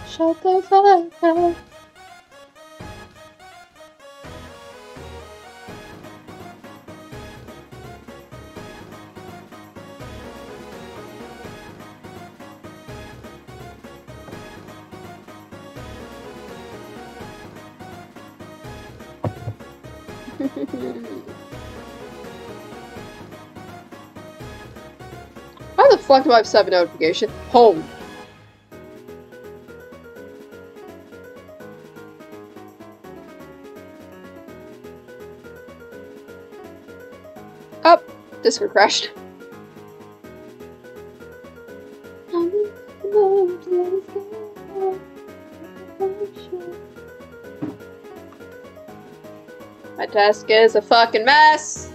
Shut the fuck up. Why the fuck do I have 7 notifications? Home. Oh, Discord crashed. My desk is a fucking mess.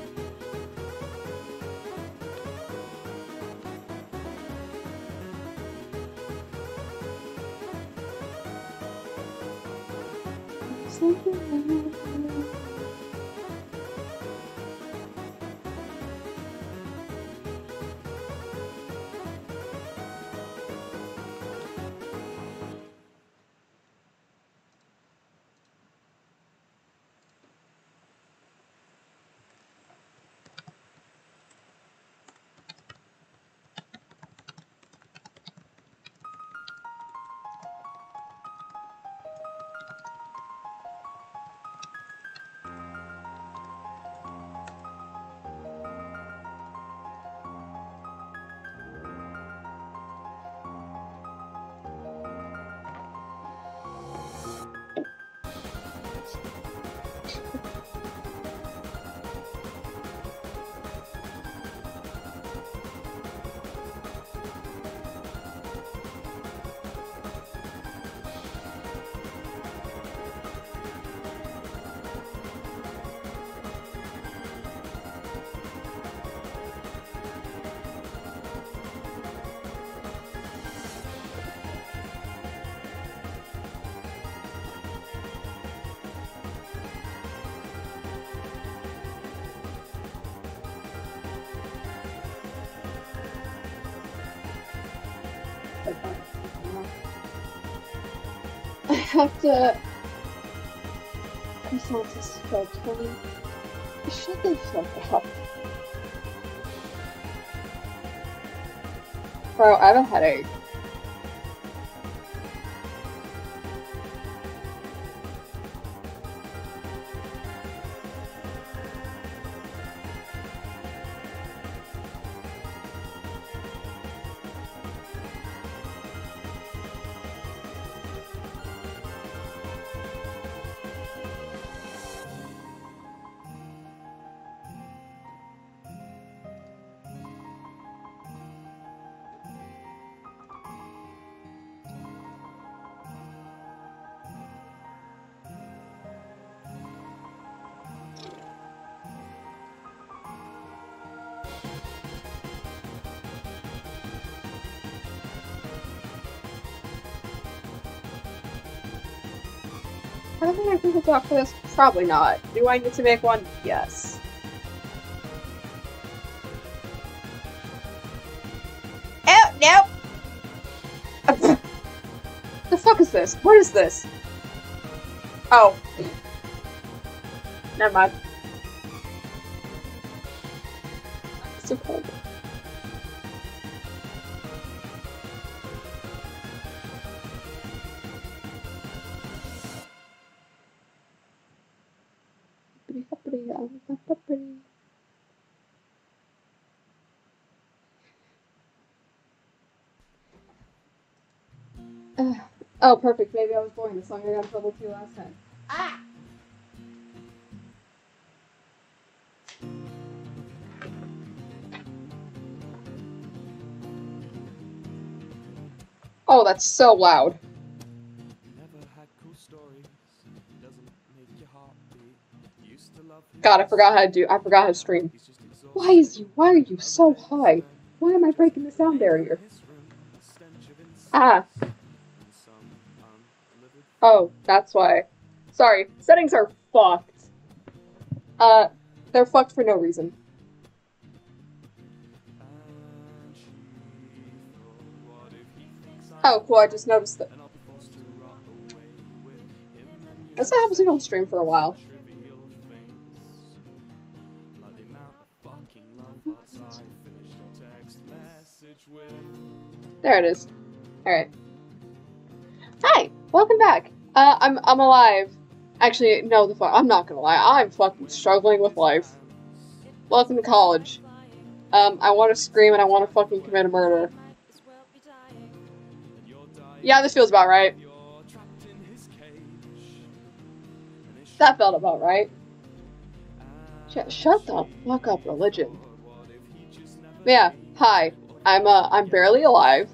I have to. Croissants is so funny. Shut the fuck up. Bro, I have a headache. I don't think I can talk for this. Probably not. Do I need to make one? Yes. Oh, nope! The fuck is this? What is this? Oh. Never mind. It's so cold. Oh, perfect. Maybe I was boring the song. I got in trouble too last time. Ah! Oh, that's so loud. God, I forgot how to stream. Why are you so high? Why am I breaking the sound barrier? Ah. Oh, that's why. Sorry, settings are fucked. They're fucked for no reason. Oh, cool, I just noticed that. That's not happening on stream for a while. There it is. Alright. Hi! Welcome back! I'm alive. Actually, no, I'm not gonna lie. I'm fucking struggling with life. Welcome to college. I want to scream and I want to fucking commit a murder. Yeah, this feels about right. That felt about right. Shut the fuck up, religion. Yeah, hi. I'm barely alive.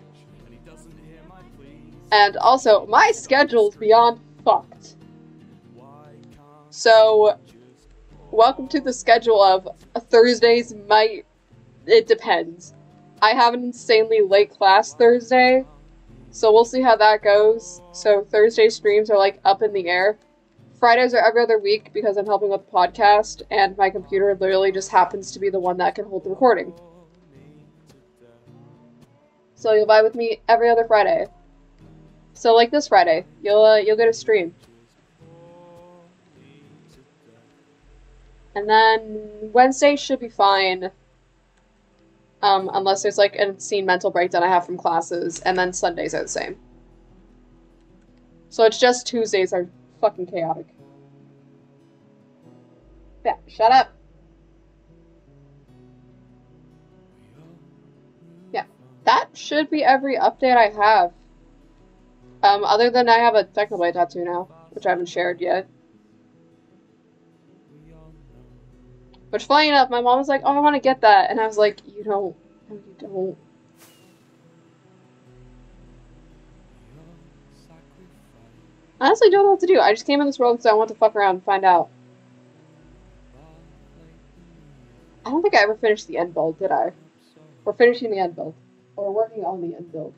And also, my schedule's beyond fucked. So, welcome to the schedule of Thursdays might... It depends. I have an insanely late class Thursday, so we'll see how that goes. So Thursday streams are like up in the air. Fridays are every other week because I'm helping with the podcast, and my computer literally just happens to be the one that can hold the recording. So you'll vibe with me every other Friday. So like this Friday, you'll get a stream. And then Wednesday should be fine. Unless there's like an insane mental breakdown I have from classes, and then Sundays are the same. So it's just Tuesdays are fucking chaotic. Yeah, shut up. Yeah, that should be every update I have. Other than I have a Technoblade tattoo now, which I haven't shared yet. Which, funny enough, my mom was like, oh, I want to get that. And I was like, you don't. No, you don't. I honestly don't know what to do. I just came in this world because I want to fuck around and find out. I don't think I ever finished the end build, did I? We're finishing the end build. Or we're working on the end build.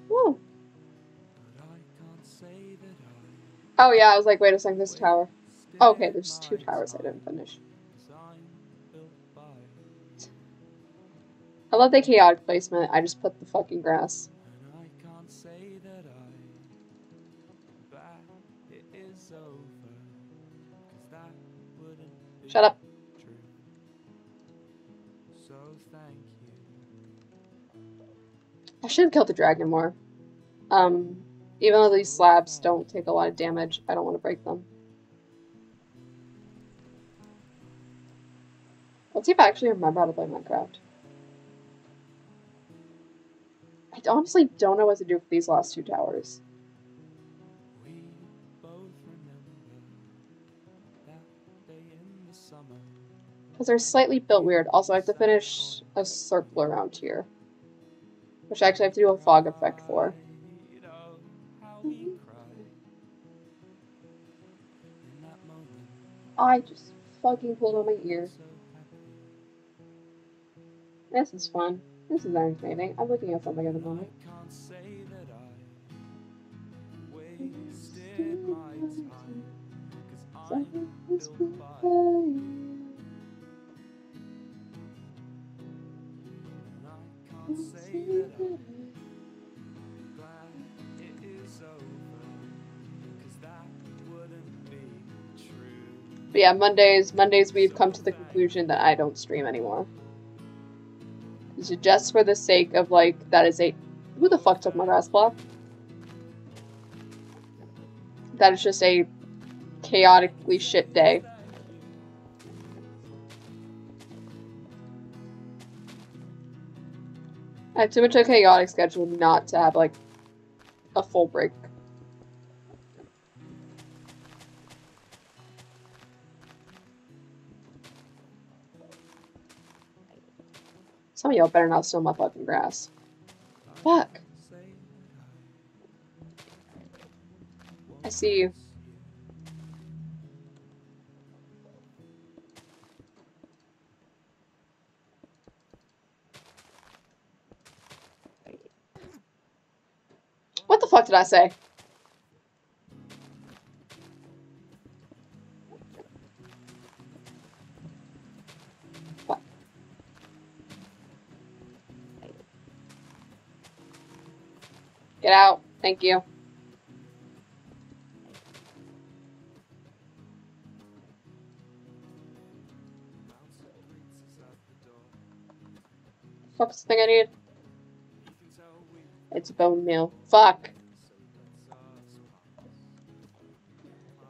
Whoa. Oh yeah, I was like, wait a second, this tower. Oh, okay, there's 2 towers I didn't finish. I love the chaotic placement. I just put the fucking grass. Shut up. I should have killed the dragon more. Even though these slabs don't take a lot of damage, I don't want to break them. Let's see if I actually remember how to play Minecraft. I honestly don't know what to do for these last 2 towers. Because they're slightly built weird. Also, I have to finish a circle around here. Which I actually have to do a fog effect for. I just fucking pulled on my ear. This is fun. This is entertaining. I'm looking at something at the moment. But yeah, Mondays we've come to the conclusion that I don't stream anymore. Just for the sake of, like, that is a... Who the fuck took my grass block? That is just a chaotically shit day. I have too much of a chaotic schedule not to have, like, a full break. Some of y'all better not steal my fucking grass. Fuck. I see you. What the fuck did I say? Get out. Thank you. Fuck's the thing I need? It's bone meal. Fuck.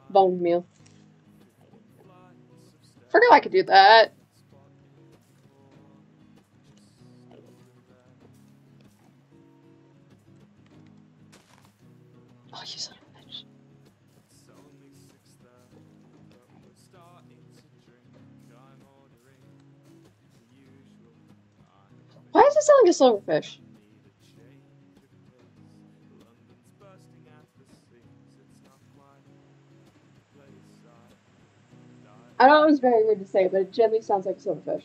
Bone meal. Forgot I could do that. Oh, you son of a bitch. Why is it selling a silverfish? I know it was very weird to say, but it generally sounds like a silverfish.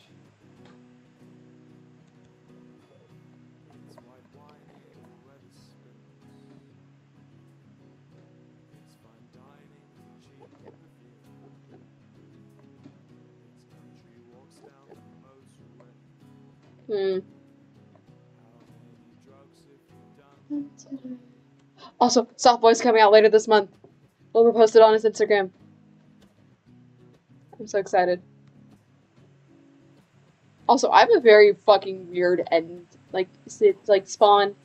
Also, Soft Boy's coming out later this month. Wilbur posted on his Instagram. I'm so excited. Also, I have a very fucking weird end. Like, it's like Spawn.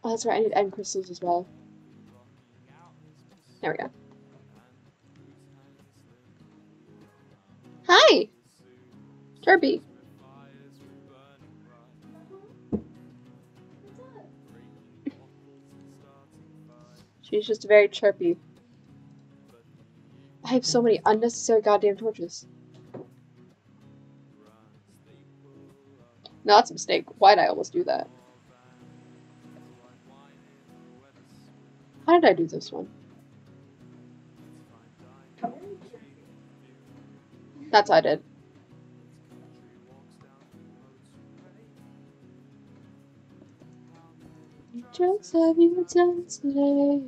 Oh, that's right, I need end crystals as well. There we go. Hi! Chirpy. She's just very chirpy. I have so many unnecessary goddamn torches. No, that's a mistake. Why'd I almost do that? How did I do this one? That's how I did. What drugs have you done today?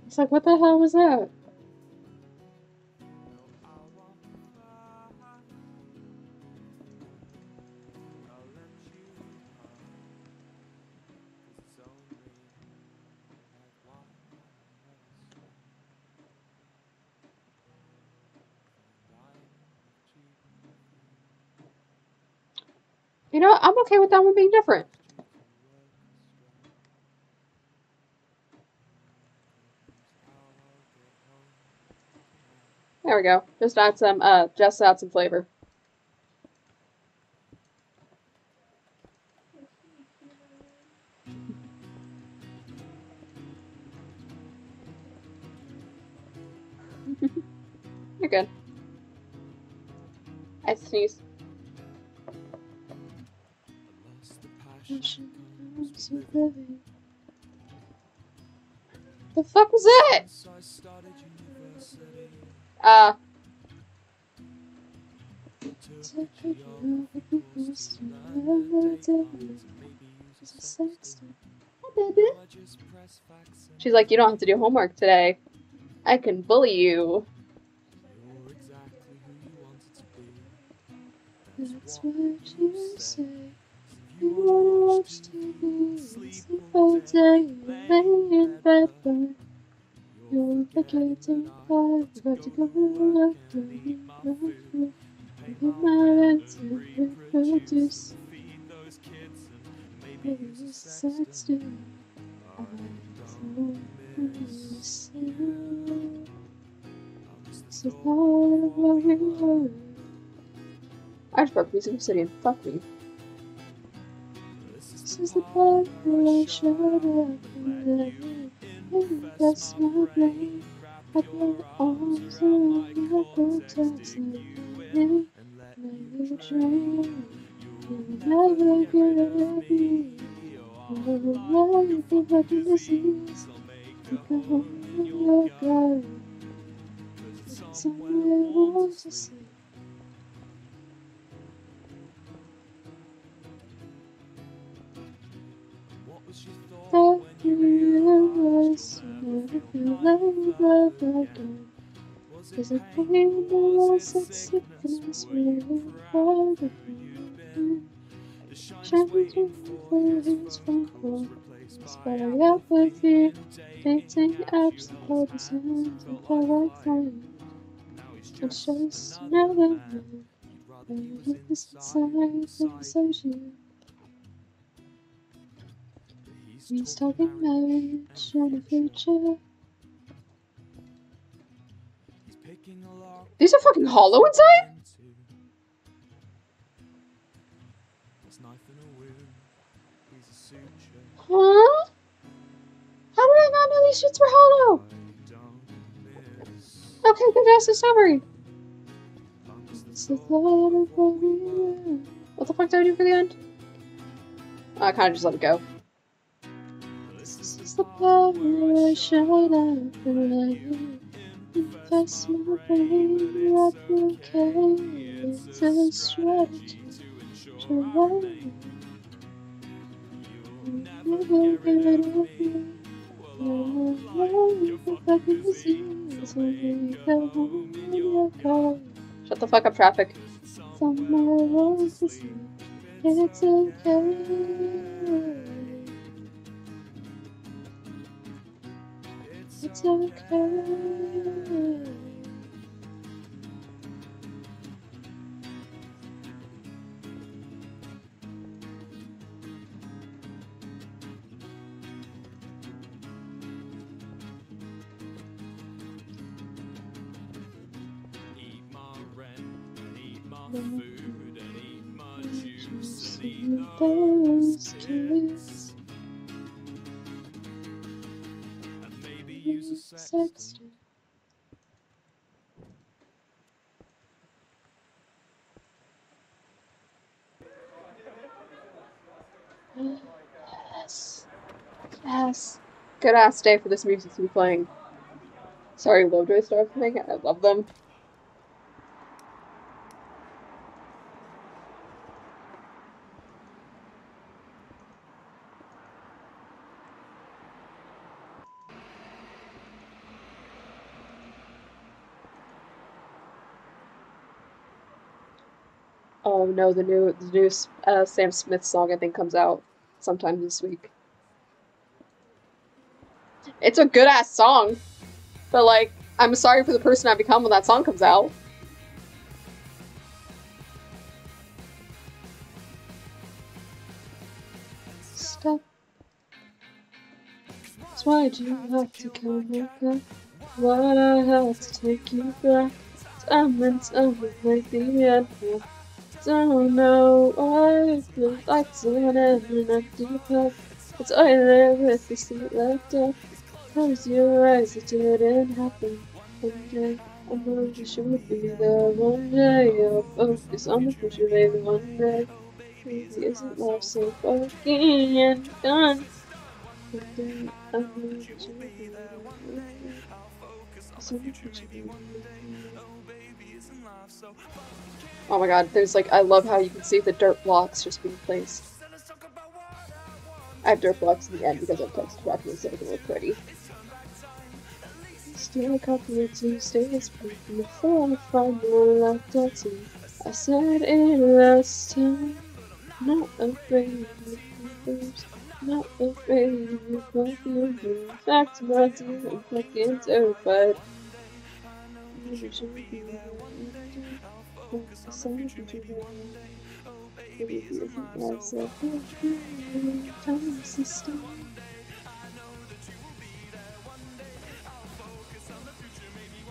It's like, what the hell was that? You know what? I'm okay with that one being different. There we go. Just add some flavor. You're good. I sneeze. The fuck was that? She's like, you don't have to do homework today. I can bully you. That's what you say. You wanna watch TV, sleep all day, lay in bed, but you're forgetting I got to go work, get married to reproduce. It's sad still. I miss you. It's a part of what we were. I just broke Music City and fuck me. This is the part where I showed up and maybe that's my brain. I put arms around my protects and you make me dream. You'll never get at me. You'll never be like disease. You can hold your guard. It's something I want to see. feel love again. There's a pain in the walls that sickness really far again. Shining through the his phone call. Spy up with you, dating apps that hold his hands and feel like flying. It's just another man, and he's inside you. He's talking marriage and the future. These are fucking hollow inside? Huh? How did I not know these shits were hollow? Okay, good ass discovery. It's the thought of what the fuck did I do for the end? I kinda just let it go. This is the part where I shut up and let you invest my brain like you can. It's a strategy to run. Never give it up. Shut the fuck up, traffic. It's okay. It's okay. Food and eat my juice and eat those kids and maybe use a sextant. Yes. Yes. Good ass day for this music to be playing. Sorry, Lovejoy started playing. I love them. Oh no, the new Sam Smith song I think comes out sometime this week. It's a good ass song, but like, I'm sorry for the person I become when that song comes out. Stop. That's why you have to come back. Why'd I have to take you back? Time and time like the end. Don't know why I feel like someone and I do pop. It's all there with the seat left up. Close your eyes, it didn't happen. One day, I know you should be there. One day, I'll focus on the future, baby. One day, maybe isn't love so fucking and done? One day, I know you should be there. Oh my god, there's like, I love how you can see the dirt blocks just being placed. I have dirt blocks in the end because I've texted Rocky so it can look pretty. Still a couple of Tuesdays before I find my laptop too. I said it last time. Not afraid of your boobs. Not afraid of your fucking boobs. Back to my team, I'm fucking terrified. You should be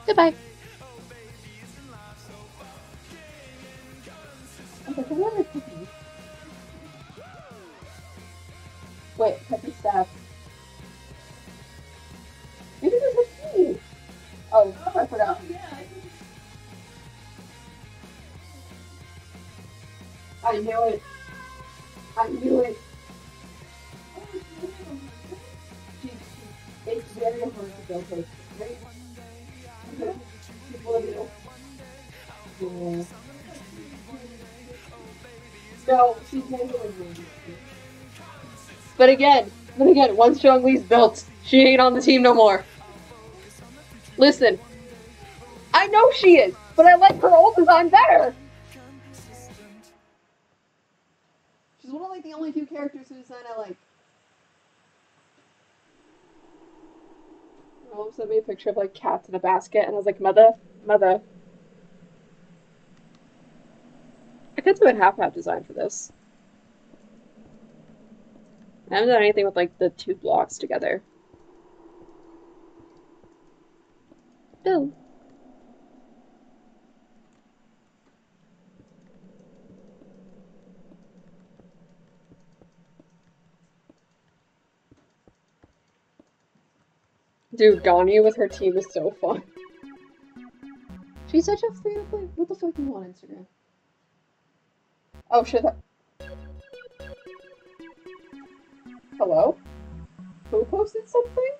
Goodbye. Wait, Peppy staff. Maybe there's a key. Oh, I forgot. I knew it. I knew it. It's very hard to build her, right? People do. Yeah. No, she's never going to. But again, once Zhongli's built, she ain't on the team no more. Listen, I know she is, but I like her old design better. She's one of like the only few characters whose design I like. My mom sent me a picture of like cats in a basket, and I was like, mother. I could do a half-half design for this. I haven't done anything with like the two blocks together. Bill. Dude, Ganya with her team is so fun. She's such a free to play. What the fuck do you want on Instagram? Oh shit. Hello? Who posted something?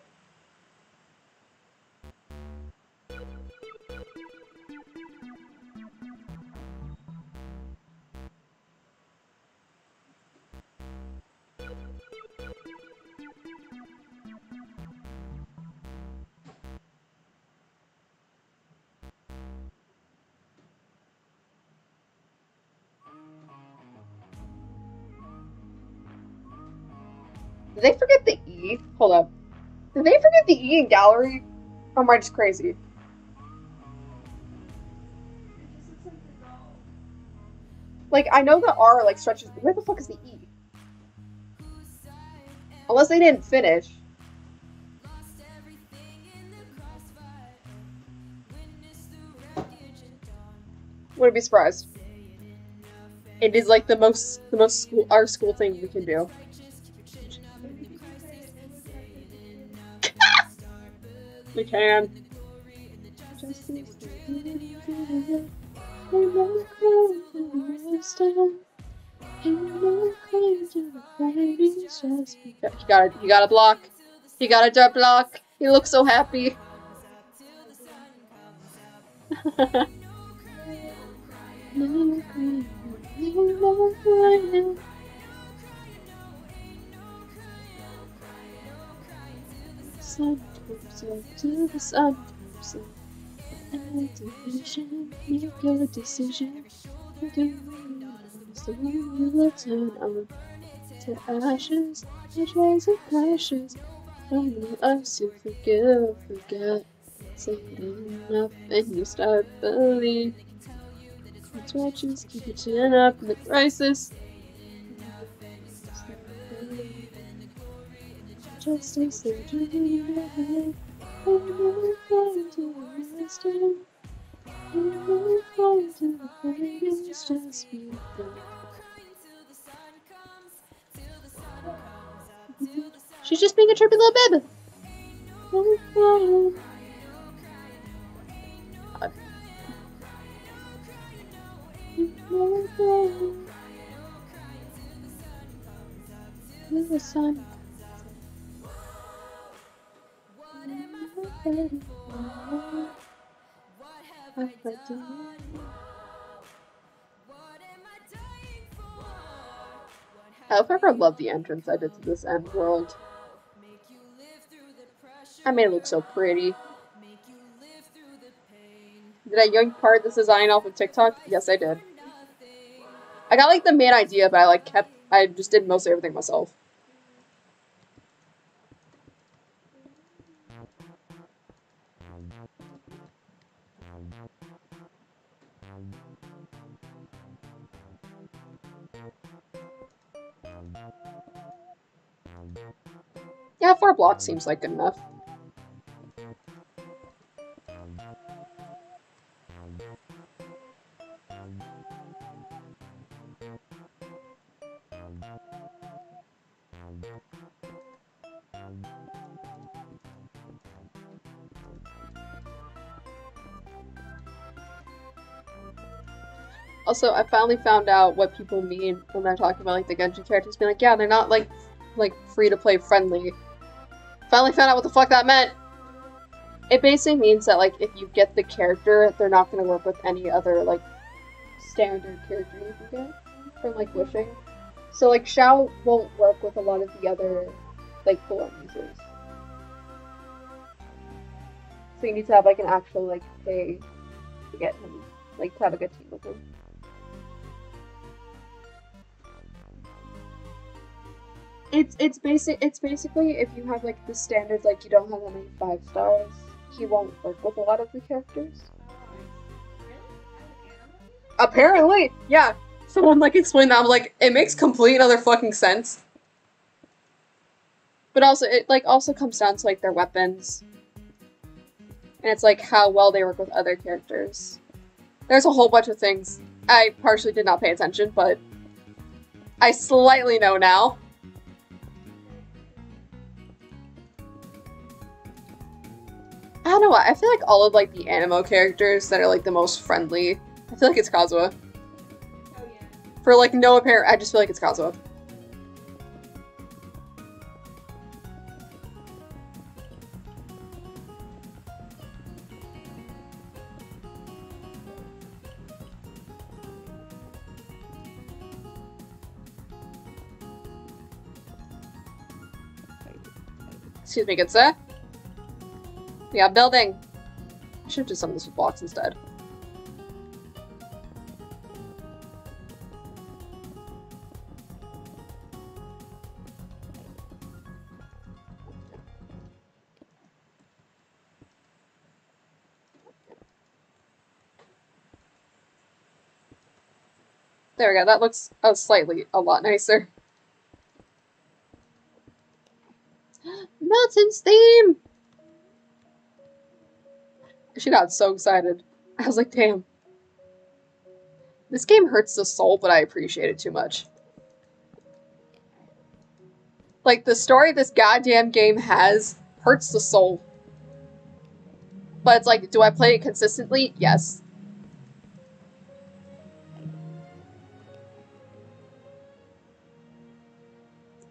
Did they forget the E? Hold up. Did they forget the E in gallery? Or am I just crazy? Like, I know the R, like, stretches. Where the fuck is the E? Unless they didn't finish. Wouldn't be surprised. It is, like, the most our school thing we can do. We can. You gotta block. You gotta block. He looks so happy. Sun comes up to the sun comes up. And division, make your decision. The one you will turn on to ashes, the trace of ashes. From us you forget. Say enough and you start believing. That's what just keep your chin up in the crisis. Just as they dream ahead, I'm not going to understand. I'm not going to the fight, it's just begun. She's just being a chirpy little baby. The sun. I've ever loved the entrance I did to this end world. I made it look so pretty. Did I yank part of this design off of TikTok? Yes, I did. I got like the main idea, but I just did mostly everything myself. Yeah, 4 blocks seems like good enough. Also, I finally found out what people mean when they're talking about like the Genshin characters being like, yeah, they're not like free to play friendly. Finally found out what the fuck that meant. It basically means that like if you get the character, they're not gonna work with any other like standard character you can get from like Wishing. So like Xiao won't work with a lot of the other like full-on users. So you need to have like an actual like pay to get him, like to have a good team with him. It's basically if you have like the standard like you don't have that many 5 stars, he won't work with a lot of the characters. Apparently, yeah. Someone like explained that. I'm like, it makes complete and utter fucking sense. But also, it like also comes down to like their weapons, and it's like how well they work with other characters. There's a whole bunch of things. I partially did not pay attention, but I slightly know now. I don't know what. I feel like all of like the animo characters that are like the most friendly. I feel like it's Kazuha. Oh yeah. For like no apparent, I just feel like it's Kazuha. Excuse me, good sir. Yeah, building. I should have just done this with blocks instead. There we go, that looks a lot nicer. Milton's theme! She got so excited. I was like, damn. This game hurts the soul, but I appreciate it too much. Like, the story this goddamn game has hurts the soul. But it's like, do I play it consistently? Yes.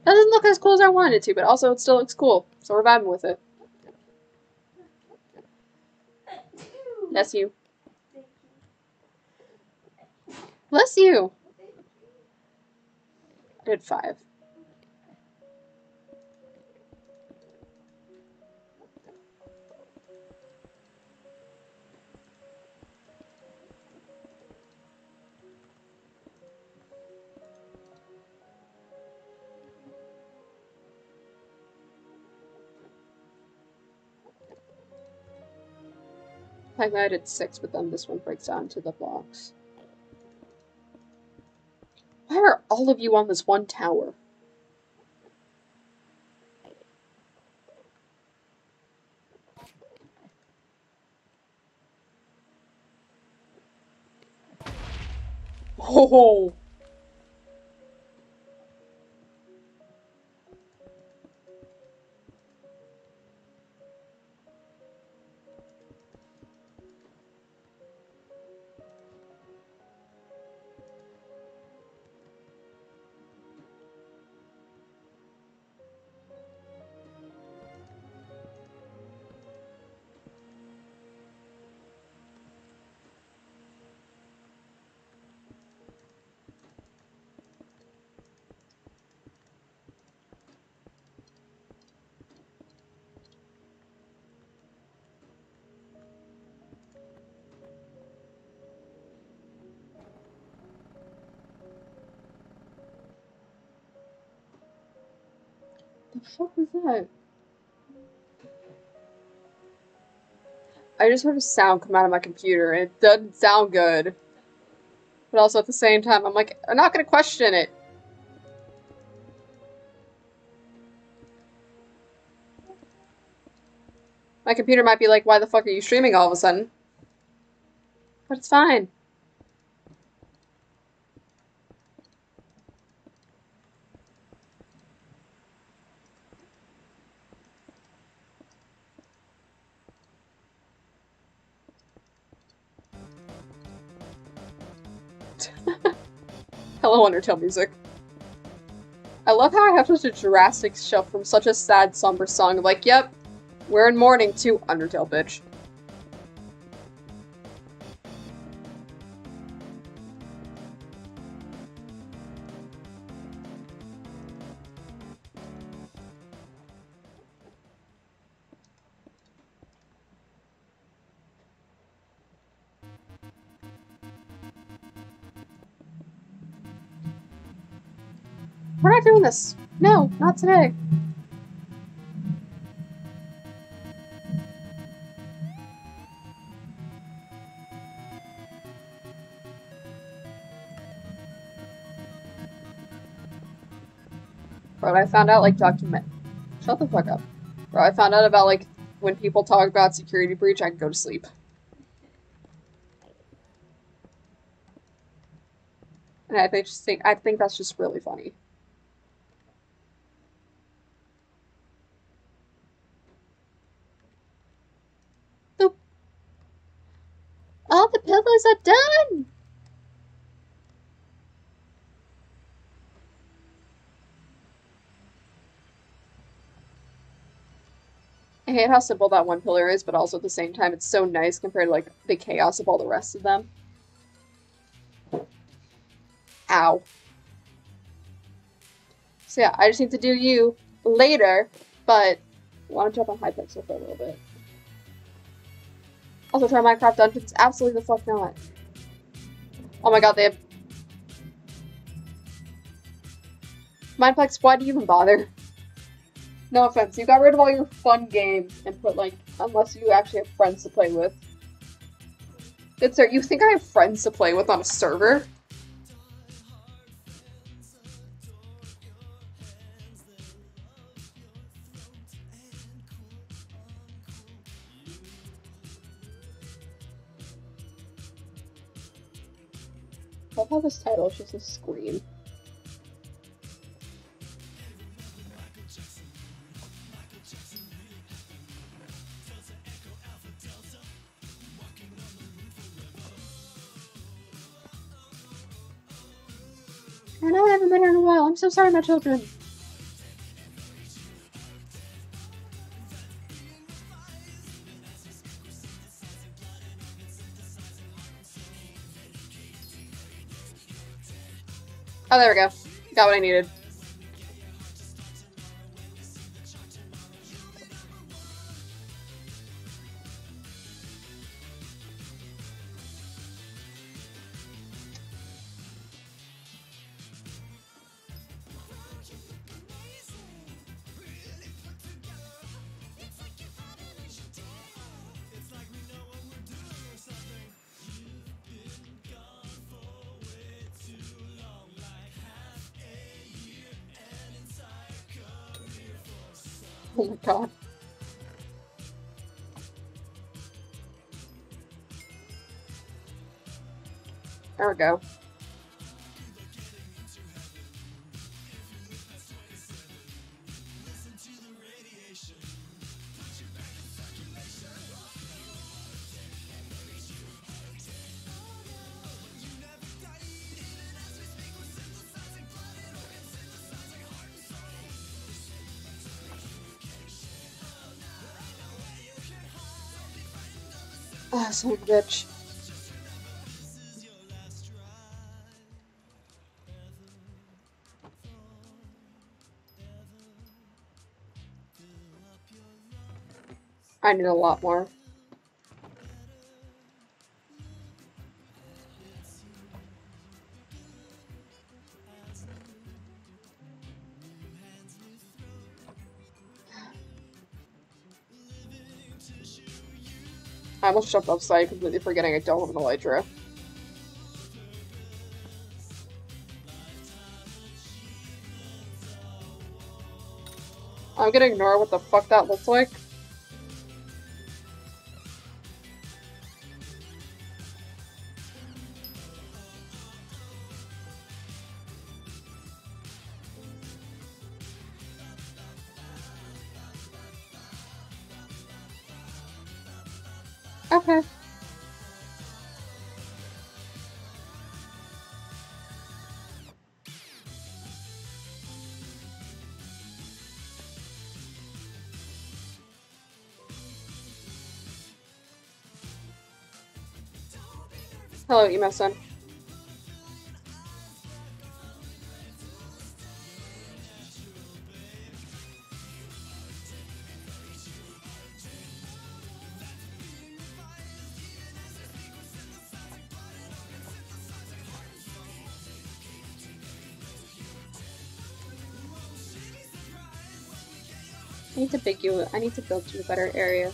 Doesn't look as cool as I wanted it to, but also it still looks cool. So we're vibing with it. Bless you. Bless you! I did 5. I did 6, but then this one breaks down to the blocks. Why are all of you on this one tower? Oh! The fuck was that? I just heard a sound come out of my computer, and it doesn't sound good. But also at the same time, I'm like, I'm not gonna question it. My computer might be like, why the fuck are you streaming all of a sudden? But it's fine. Hello, Undertale music. I love how I have such a drastic shift from such a sad, somber song of like, yep, we're in mourning to Undertale, bitch. We're not doing this. No, not today. Bro, I found out, like, Shut the fuck up. Bro, I found out about, like, when people talk about security breach, I can go to sleep. And I think that's just really funny. Boop. All the pillows are done! I hate how simple that one pillar is, but also at the same time, it's so nice compared to, like, the chaos of all the rest of them. Ow. So yeah, I just need to do you later, but I want to jump on Hypixel for a little bit. Also try Minecraft Dungeons? Absolutely the fuck not. Oh my god, they have... Mineplex, why do you even bother? No offense, you got rid of all your fun games and put, like, unless you actually have friends to play with. Good sir, you think I have friends to play with on a server? I love how this title is just a screen. I know I haven't been here in a while. I'm so sorry, my children. Oh, there we go. Got what I needed. Oh my god. There we go. Ah, son of a bitch. I need a lot more. I almost jumped offside, completely forgetting I don't have an elytra. I'm gonna ignore what the fuck that looks like. Okay. Hello, emo-san. I need to build you a better area.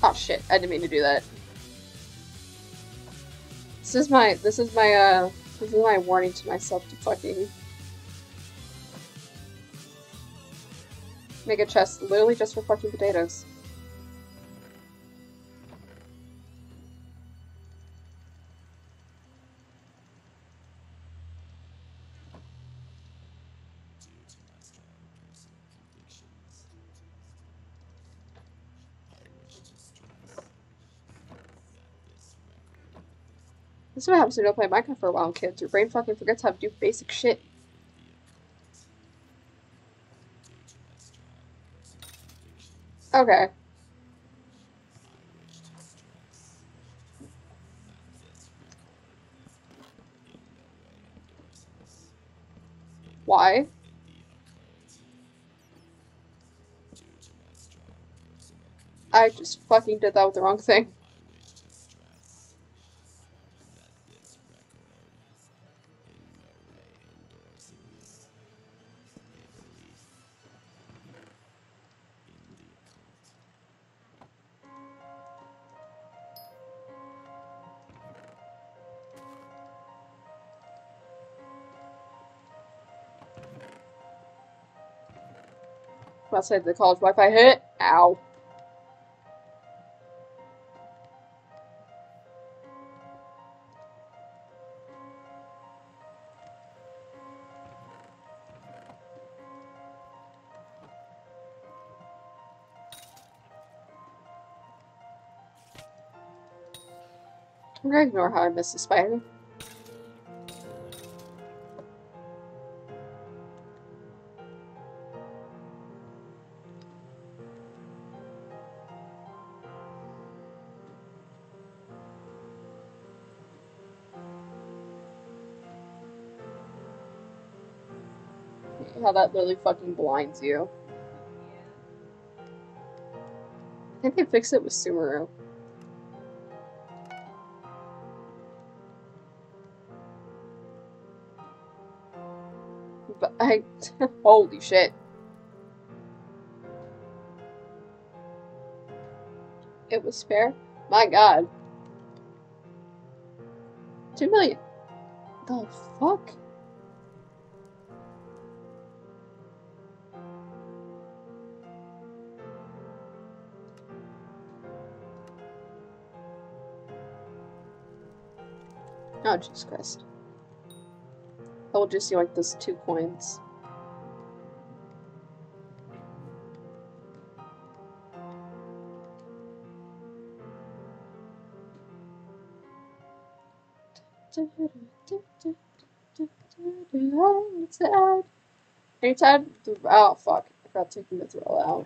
Oh shit, I didn't mean to do that. This is my warning to myself to fucking make a chest literally just for fucking potatoes. This is what happens when you don't play Minecraft for a while, kids. Your brain fucking forgets how to do basic shit. Okay. Why? I just fucking did that with the wrong thing. Outside the college Wi-Fi hit. Ow. I'm gonna ignore how I missed the spider. How that literally fucking blinds you. I think they fixed it with Sumeru. But holy shit. It was fair? My god. 2 million. The fuck? Oh, Jesus Christ. I will just see like those 2 coins. What's that? Anytime. Oh, fuck. I forgot to take the mithril out.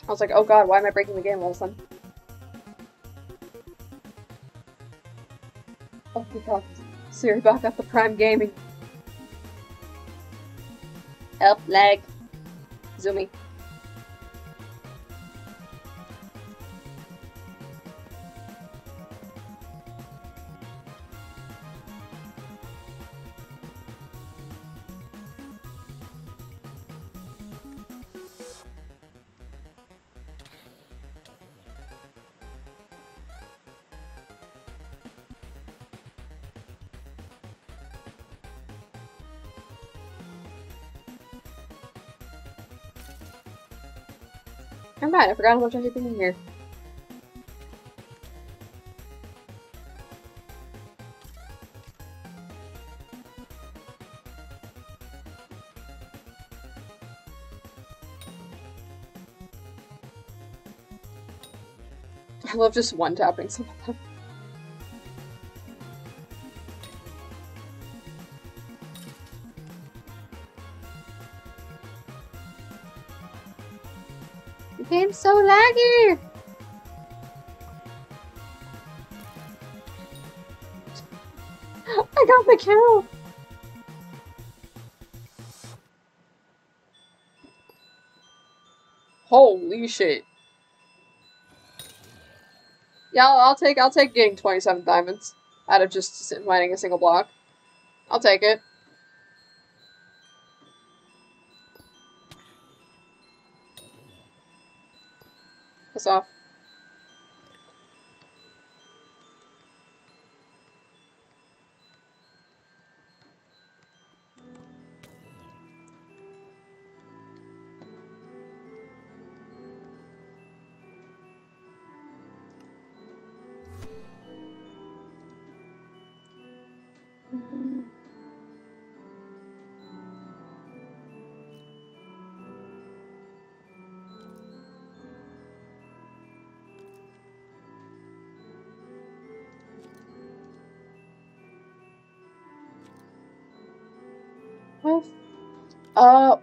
I was like, oh god, why am I breaking the game all of a sudden? Oh my god. Siri back up the Prime Gaming. Help, lag. Zoomy. I'm bad, I forgot how much I had been in here. I love just one-tapping some of them. The game's so laggy! I got the kill! Holy shit. Yeah, I'll take getting 27 diamonds out of just mining a single block. I'll take it. Piss off.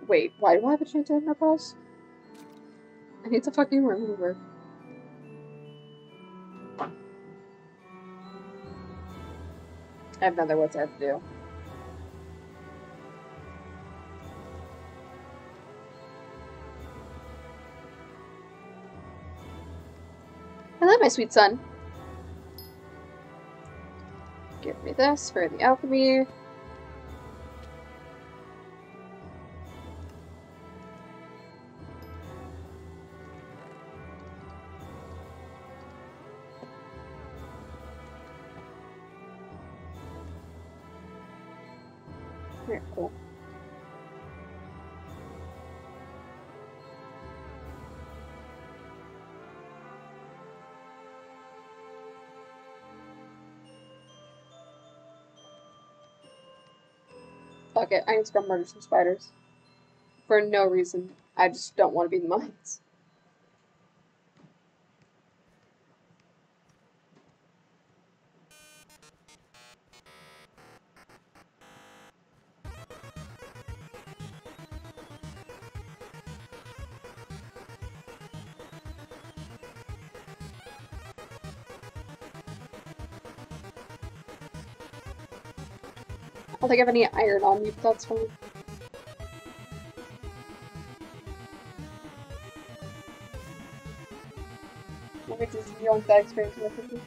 Wait, why do I have a chance to end my pause? I need to fucking remember. I have no idea what I have to do. Hello, my sweet son. Give me this for the alchemy. Very cool. Fuck it, I can just go murder some spiders. For no reason. I just don't want to be in the mines. I don't think I have any iron on me, but that's fine. Let me just yoink that experience with me.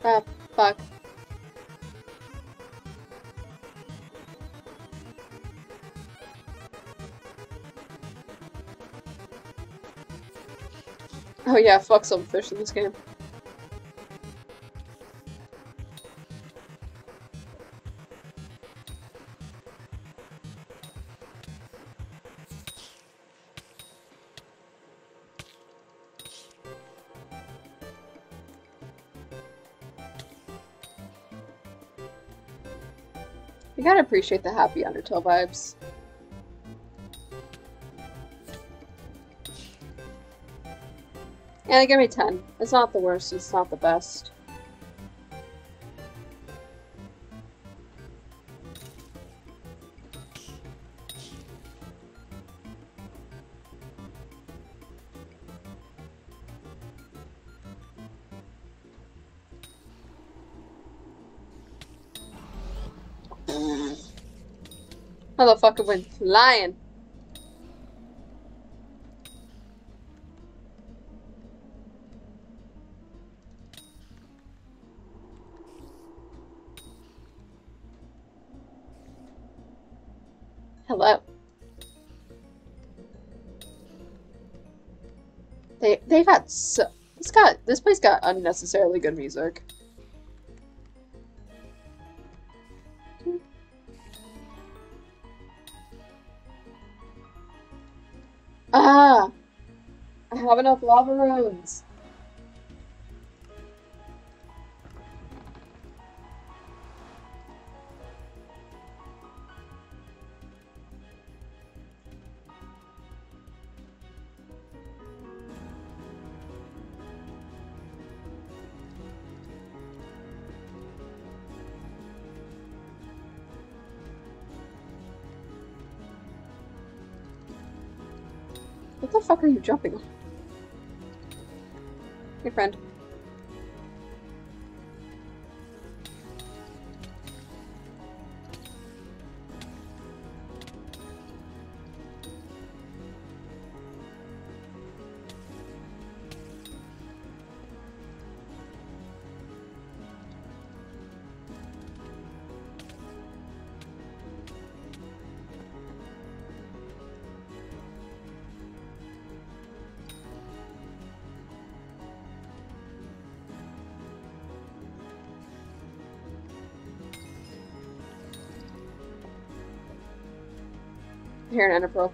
Ah, fuck. Oh yeah, fuck some fish in this game. You gotta appreciate the happy Undertale vibes. Yeah, they give me 10. It's not the worst, it's not the best. Motherfucker went flying. Hello. They got so this place got unnecessarily good music. Ah, I have enough lava runes. What the fuck are you jumping on? Hey, friend. Here in Enderpearl.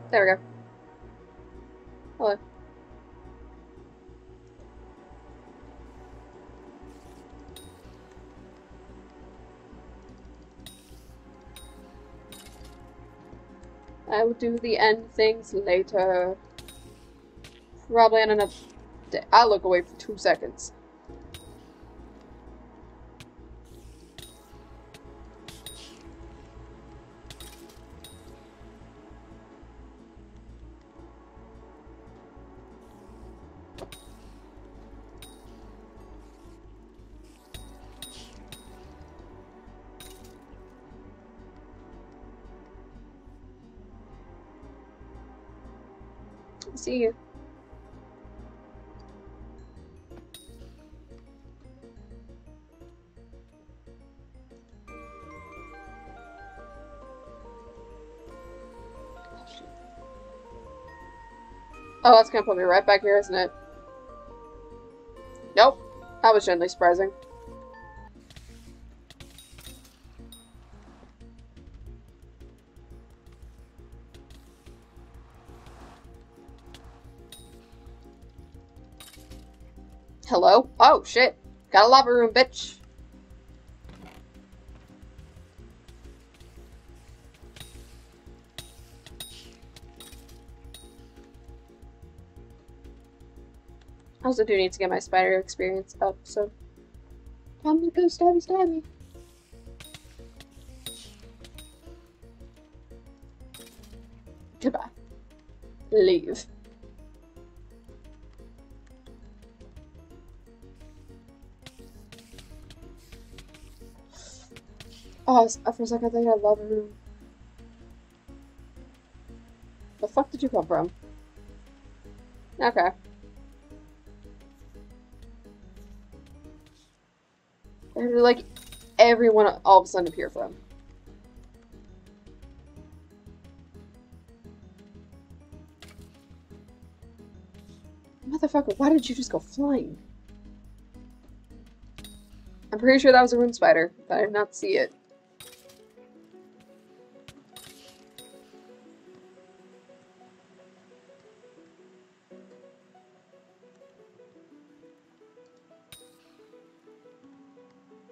There we go. Hello. I will do the end things later. Probably on another day. I'll look away for 2 seconds. See you. Oh, that's gonna put me right back here, isn't it? Nope. That was gently surprising. Hello? Oh, shit. Got a lava room, bitch. I also do need to get my spider experience up, so... Time to go stabby stabby. Goodbye. Leave. Oh, for a second I think I love room. The fuck did you come from? Okay. Where did, like, everyone all of a sudden appear from? Motherfucker, why did you just go flying? I'm pretty sure that was a rune spider, but I did not see it.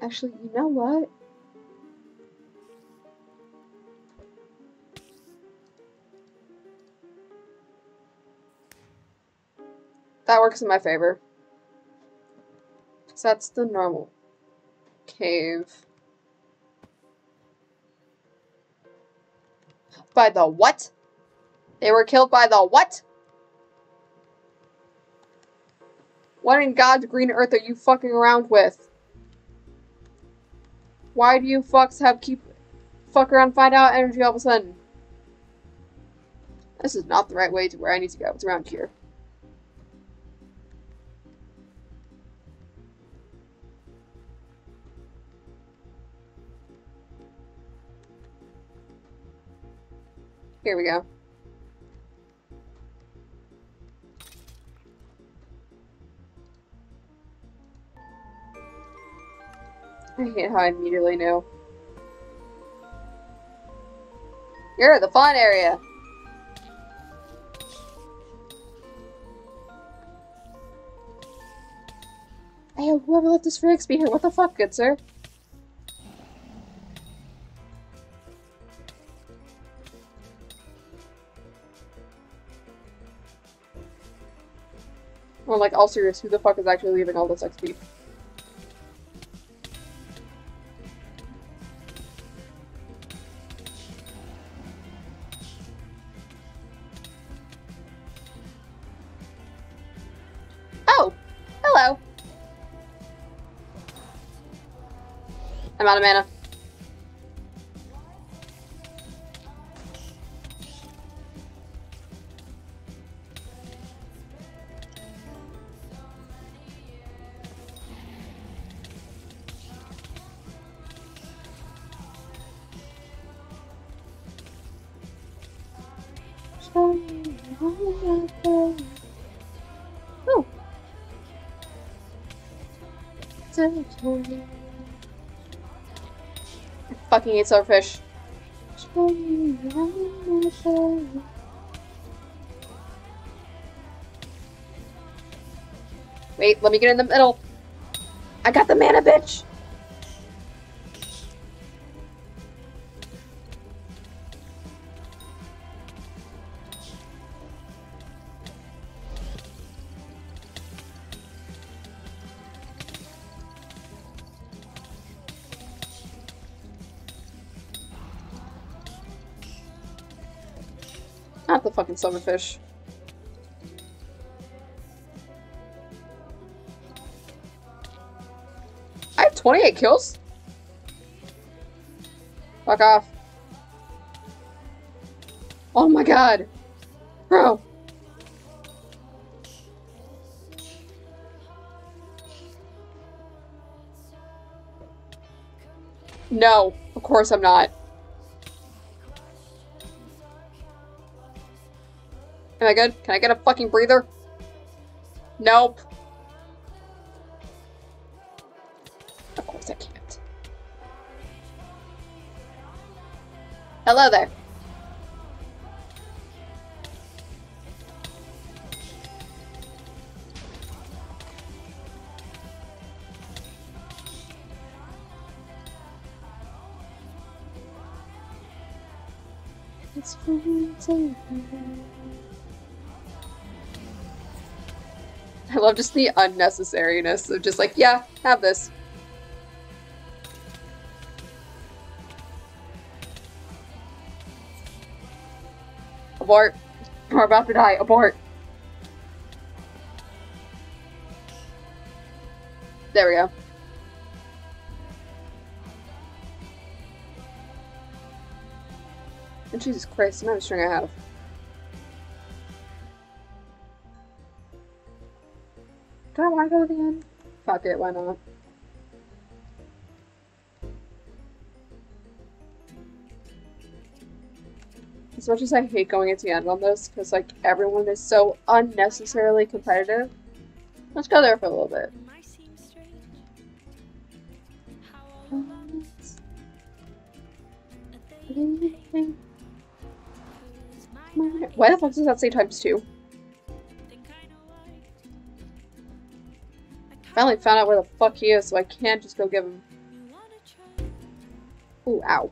Actually, you know what? That works in my favor. Because that's the normal cave. By the what? They were killed by the what? What in God's green earth are you fucking around with? Why do you fucks fuck around and find out energy all of a sudden? This is not the right way to where I need to go. It's around here. Here we go. I hate how I immediately knew. You're the fun area. Hey, whoever let this Felix be here, what the fuck, good sir? Or like, all serious, who the fuck is actually leaving all this XP? Oh! Hello! I'm out of mana. Oh. I fucking hate silverfish. Wait, let me get in the middle. I got the mana, bitch! Not the fucking silverfish. I have 28 kills? Fuck off. Oh my god. Bro. No, of course I'm not. Am I good? Can I get a fucking breather? Nope. Of course I can't. Hello there. It's fun. I love just the unnecessariness of just like, yeah, have this. Abort. We're about to die. Abort. There we go. And Jesus Christ, the amount of string I have. Do I want to go to the end? Fuck it, why not? As much as I hate going into the end on this, because like everyone is so unnecessarily competitive, let's go there for a little bit. Why the fuck does that say ×2? Finally found out where the fuck he is, so I can't just go give him. Ooh, ow.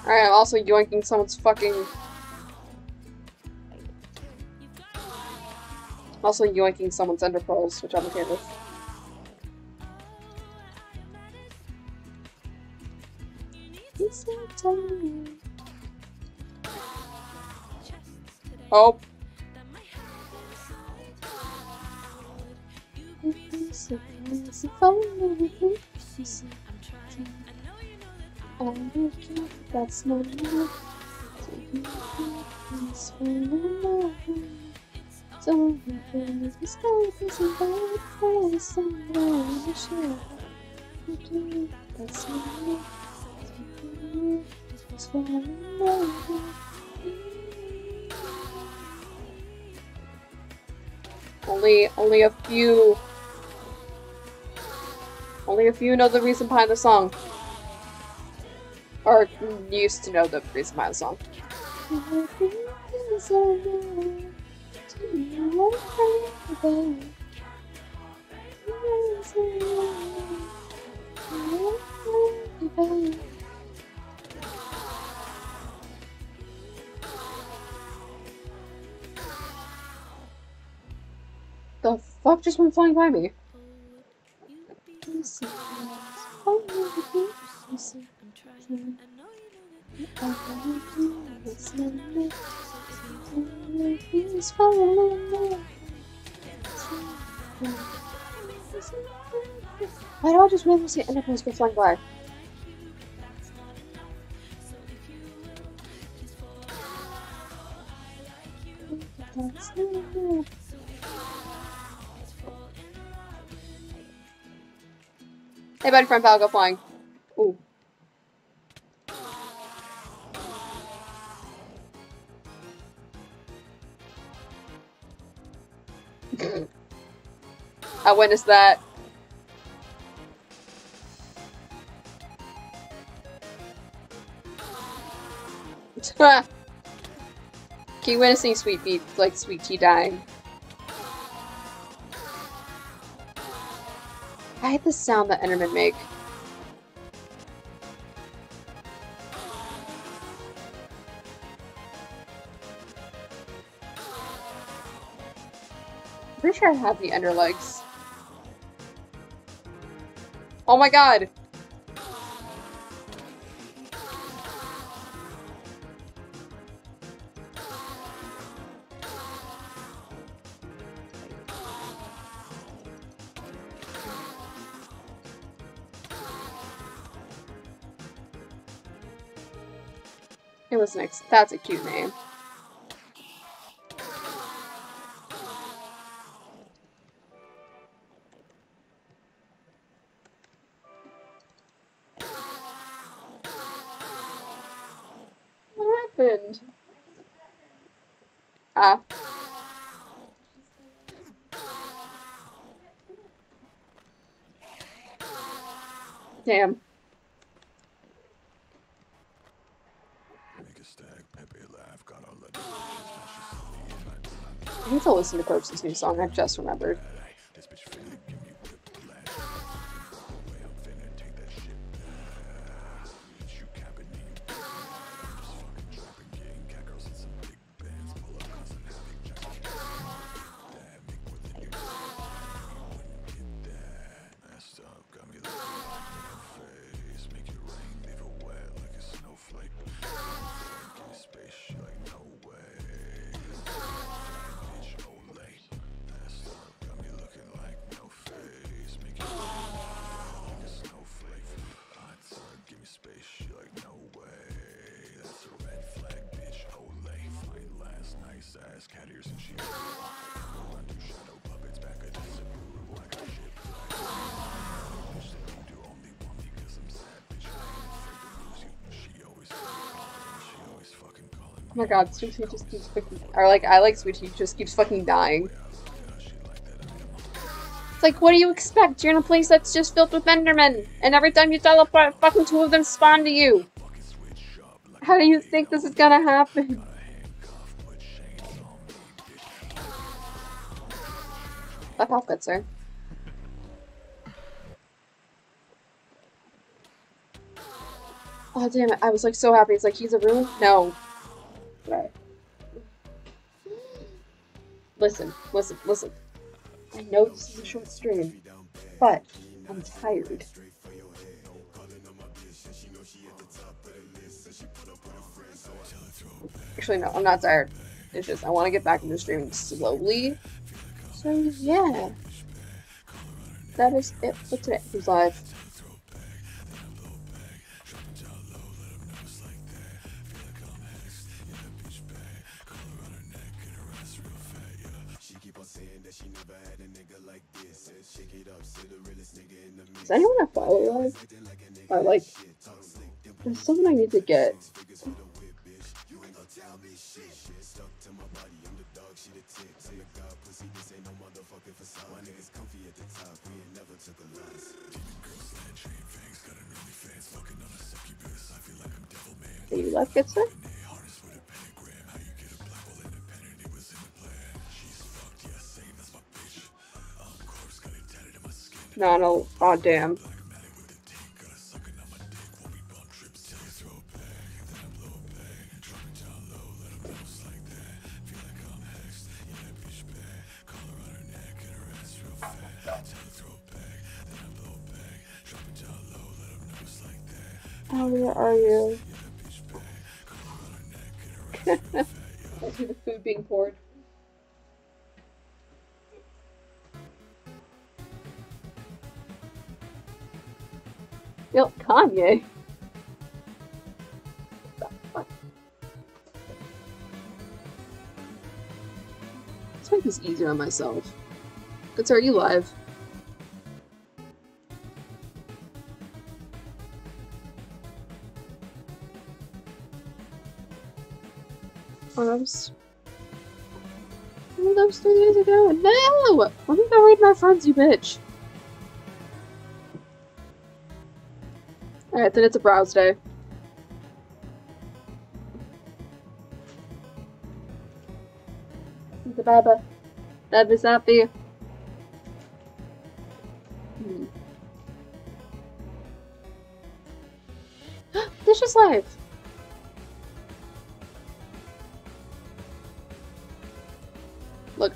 Alright, I'm also yoinking someone's fucking... Also yoinking someone's ender pearls, which I'm okay with. Oh. That's not enough. So the sky is a bright place somewhere in the shore. That's not enough. It's for only a few know the reason behind the song. Or used to know the reason behind the song. The fuck just went flying by me? Why do I just randomly see enderpearls go flying by? Hey, buddy, friend pal, go flying. Ooh. I witnessed that. Keep witnessing Sweet Tea dying. I hate the sound that Endermen make. Pretty sure I have the Ender legs. Oh my god! It was nice. That's a cute name. What happened? Ah. Damn. I need to listen to Coach's new song, I just remembered. Oh my god, Sweet Tea just keeps fucking... Or like, I like Sweet Tea, just keeps fucking dying. It's like, what do you expect? You're in a place that's just filled with Endermen, and every time you teleport, fucking two of them spawn to you. How do you think this is gonna happen? Fuck off, good sir. Oh damn it, I was like so happy. It's like, he's a ruin? No. Right. Listen. I know this is a short stream, but I'm tired. Actually, no, I'm not tired. It's just, I want to get back into streaming slowly. So, yeah. that is it for today. Who's live? Does anyone have follow live? Or like, there's someone I need to get. Hey, left gets there? No, oh damn. Oh, where are you? I see the food being poured. Yo, Kanye. Let's make this easier on myself. Good sir, are you live? One of those 3 days ago? No! Let me go read my friends, you bitch. Alright, then it's a browse day. The Baba. That is happy. This is live. Look.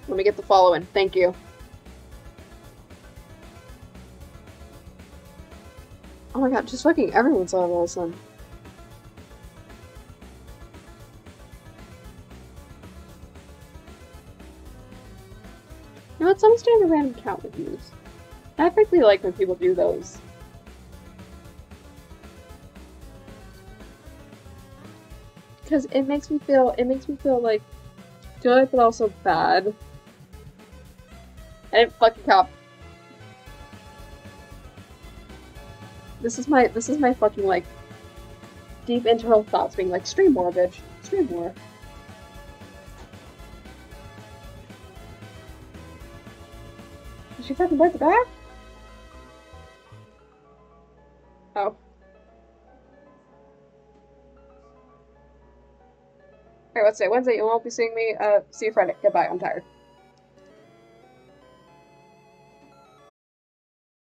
Let me get the following. Thank you. Oh my god, just fucking everyone's on all of a sudden. You know what? Someone's doing a random count reviews. I frankly like when people do those. Because it makes me feel like good but also bad. I didn't fucking cop. This is my fucking like deep internal thoughts being like, stream more, bitch. Stream more. Did she fucking break the back? Oh. Alright, let's say Wednesday you won't be seeing me. See you Friday. Goodbye, I'm tired.